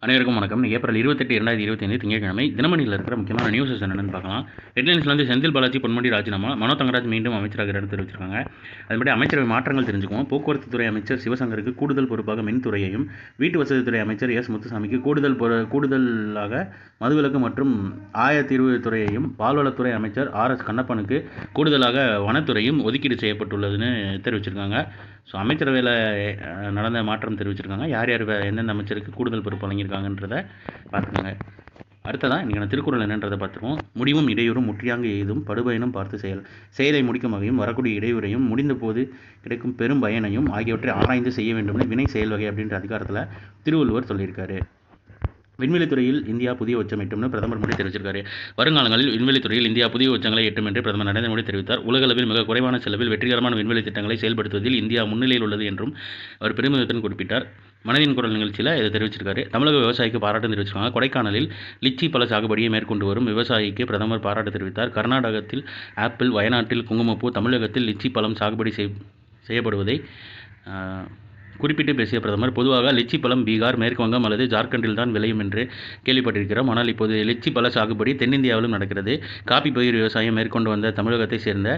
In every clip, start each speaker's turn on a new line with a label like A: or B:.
A: அனைவருக்கும் வணக்கம். ஏப்ரல் 28, 2025 திங்கட்கிழமை தினமணியில் இருக்கிற முக்கியமான நியூஸஸ் என்னென்னு பார்க்கலாம். ஹெட்லைன்ஸ்ல வந்து செந்தில் பாலாஜி பொன்முடி ராஜினாமா, மனோ தங்கராஜ் மீண்டும் அமைச்சராகிறார் தெரிவிச்சிருக்காங்க. அதுபடி அமைச்சரவை மாற்றங்கள் தெரிஞ்சுக்குவோம். போக்குவரத்து துறை அமைச்சர் சிவசங்கருக்கு கூடுதல் பொறுப்பாக மின்துறையையும், வீட்டு வசதித்துறை அமைச்சர் எஸ் முத்துசாமிக்கு கூடுதலாக மதுவிலக்கு மற்றும் ஆயத்தீர்வு துறையையும், பால்வளத்துறை அமைச்சர் ஆர்.எஸ். கண்ணப்பனுக்கு கூடுதலாக வனத்துறையும் ஒதுக்கீடு செய்யப்பட்டுள்ளதுன்னு தெரிவிச்சிருக்காங்க. ஸோ அமைச்சரவையில் நடந்த மாற்றம் தெரிவிச்சிருக்காங்க. யார் யார் எந்தெந்த அமைச்சருக்கு கூடுதல் பொறுப்பு வழங்கியிருக்காங்கன்றதை பார்த்துக்கோங்க. அடுத்ததான் இன்றைக்கான திருக்குறள் என்னன்றதை பார்த்துருவோம். முடிவும் இடையூறும் முற்றியாங்கு எய்தும் படுபயனும் பார்த்து செயலை முடிக்கும் வகையும் வரக்கூடிய இடையூறையும் முடிந்த போது கிடைக்கும் பெரும் பயனையும் ஆகியவற்றை ஆராய்ந்து செய்ய வேண்டும்னு வினை செயல் வகை அப்படின்ற அதிகாரத்தில் திருவள்ளுவர் சொல்லியிருக்காரு. விண்வெளித்துறையில் இந்தியா புதிய உச்சம் எட்டும்னு பிரதமர் மோடி தெரிவிச்சிருக்காரு. வருங்காலங்களில் விண்வெளித்துறையில் இந்தியா புதிய உச்சங்களை எட்டும் என்று பிரதமர் நரேந்திர மோடி தெரிவித்தார். உலகளவில் மிக குறைவான செலவில் வெற்றிகரமான விண்வெளி திட்டங்களை செயல்படுத்துவதில் இந்தியா முன்னிலையில் உள்ளது என்றும் அவர் பெருமிதத்துடன் குறிப்பிட்டார். மனதின் குரல் நிகழ்ச்சியில் இதை தெரிவிச்சிருக்காரு. தமிழக விவசாயிக்கு பாராட்டு தெரிவிச்சிருக்காங்க. கொடைக்கானலில் லிச்சி பழ சாகுபடியை மேற்கொண்டு வரும் விவசாயிக்கு பிரதமர் பாராட்டு தெரிவித்தார். கர்நாடகத்தில் ஆப்பிள், வயநாட்டில் குங்குமப்பூ, தமிழகத்தில் லிச்சி பழம் சாகுபடி செய்யப்படுவதை குறிப்பிட்டு பேசிய பிரதமர், பொதுவாக லிச்சி பழம் பீகார், மேற்கு வங்கம் அல்லது ஜார்க்கண்டில் தான் விளையும் என்று கேள்விப்பட்டிருக்கிறோம். ஆனால் இப்போது லிச்சி பழ சாகுபடி தென்னிந்தியாவிலும் நடக்கிறது. காபி பயிர் விவசாயம் மேற்கொண்டு வந்த தமிழகத்தை சேர்ந்த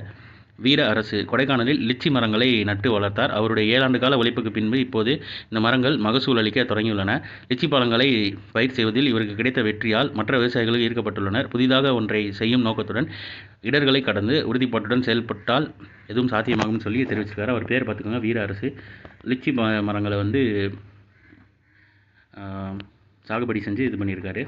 A: வீர அரசு கொடைக்கானலில் லிச்சி மரங்களை நட்டு வளர்த்தார். அவருடைய 7 ஆண்டு கால உழைப்புக்கு பின்பு இப்போது இந்த மரங்கள் மகசூல் அளிக்க தொடங்கியுள்ளன. லிச்சி பழங்களை பயிர் செய்வதில் இவருக்கு கிடைத்த வெற்றியால் மற்ற விவசாயிகளும் ஈர்க்கப்பட்டுள்ளனர். புதிதாக ஒன்றை செய்யும் நோக்கத்துடன் இடர்களை கடந்து உறுதிப்பாட்டுடன் செயல்பட்டால் எதுவும் சாத்தியமாகும்னு சொல்லி தெரிவிச்சிருக்காரு. அவர் பேர் பார்த்துக்கோங்க, வீர அரசு. லிச்சி மரங்களை வந்து சாகுபடி செஞ்சு இது பண்ணியிருக்காரு.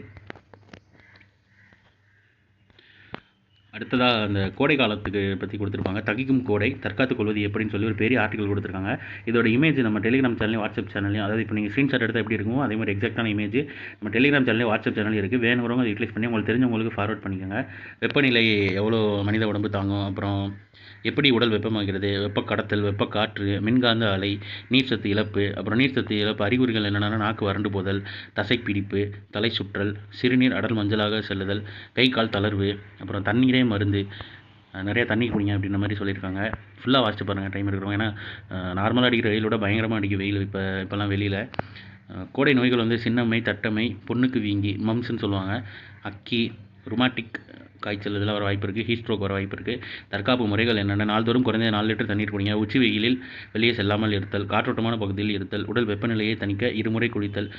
A: அடுத்ததாக அந்த கோடை காலத்துக்கு பற்றி கொடுத்துருப்பாங்க. தகிக்கும் கோடை தற்காத்துக் கொள்வது எப்படின்னு சொல்லி ஒரு பெரிய ஆர்டிகல் கொடுத்துருக்காங்க. இதோட இமேஜ் நம்ம டெலிகிராம் சேனலையும் வாட்ஸ்அப் சேனலையும், அதாவது இப்போ நீங்கள் ஸ்க்ரீன்ஷாட் எடுத்தால் எப்படி இருக்குமோ அதே மாதிரி எக்ஸாக்டான இமேஜ் நம்ம டெலிகிராம் சேனலையும் வாட்ஸ்அப் சேனலும் இருக்குது. வேணுங்கிறவங்க அதை யூட்டிலைஸ் பண்ணி உங்களுக்கு தெரிஞ்சவங்களுக்கு ஃபார்வர்ட் பண்ணிக்கோங்க. வெப்பநிலை எவ்வளோ மனித உடம்பு தாங்கும், அப்புறம் எப்படி உடல் வெப்பமாகிறது, வெப்ப கடத்தல், வெப்ப காற்று, மின்காந்த அலை, நீர்சத்து இழப்பு, அப்புறம் நீர்சத்து இழப்பு அறிகுறிகள் என்னென்னா நாக்கு வறண்டு போதல், தசைப்பிடிப்பு, தலை சுற்றல், சிறுநீர் அடல் மஞ்சளாக செல்லுதல், கை கால் தளர்வு, அப்புறம் தண்ணீரே மருந்து, நிறைய தண்ணி குடிங்க அப்படின்ற மாதிரி சொல்லியிருக்காங்க. ஃபுல்லாக வாசிச்சு பாருங்கள் டைம் இருக்கிறோம். ஏன்னா நார்மலாக அடிக்கிற வெயிலோட பயங்கரமாக அடிக்க வெயில் இப்போல்லாம் வெளியில். கோடை நோய்கள் வந்து சின்னம்மை, தட்டமை, பொண்ணுக்கு வீங்கி, மம்ஸ்ன்னு சொல்லுவாங்க, அக்கி, ருமாட்டிக் காய்ச்சல் இதெல்லாம் வர வாய்ப்பு இருக்குது. ஹீட் ஸ்ட்ரோக் வர வாய்ப்பு இருக்குது. தற்காப்பு முறைகள் என்னென்ன, நாள்தோறும் குறைந்த 4 லிட்டர் தண்ணீர் குடிங்க. உச்சி வெயிலில் வெளியே செல்லாமல் இருத்தல், காற்றோட்டமான பகுதியில் இருத்தல், உடல் வெப்பநிலையை தணிக்க இருமுறை குளித்தல்,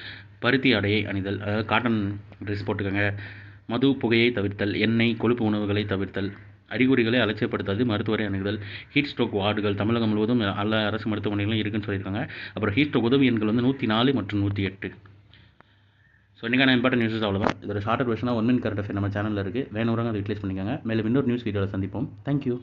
A: பருத்தி ஆடையை அணிதல், அதாவது காட்டன் ட்ரெஸ் போட்டுக்கோங்க. மது, புகையை தவிர்த்தல், எண்ணெய், கொழுப்பு உணவுகளை தவிர்த்தல், அறிகுறிகளை அலட்சியப்படுத்தாது மருத்துவரை அணுகுதல். ஹீட் ஸ்ட்ரோக் வார்டுகள் தமிழகம் முழுவதும் எல்லா அரசு மருத்துவமனைகளும் இருக்குன்னு சொல்லியிருக்காங்க. அப்புறம் ஹீட் ஸ்ட்ரோக் உதவி எண்கள் வந்து 104 மற்றும் 108. ஸோ இன்றைக்கான இம்பார்ட்டன்ட் நியூஸஸ் அவ்வளோதான். இதோட ஷார்ட்டர் வெர்ஷனாக 1 மினிட் கரண்ட் அஃபேர் நம்ம சேனலில் இருக்குது. வேணுங்கிறவங்க அதை யூட்டிலைஸ் பண்ணிக்கோங்க. மேலும் இன்னொரு நியூஸ் வீடியோவில் சந்திப்போம். தேங்க்யூ.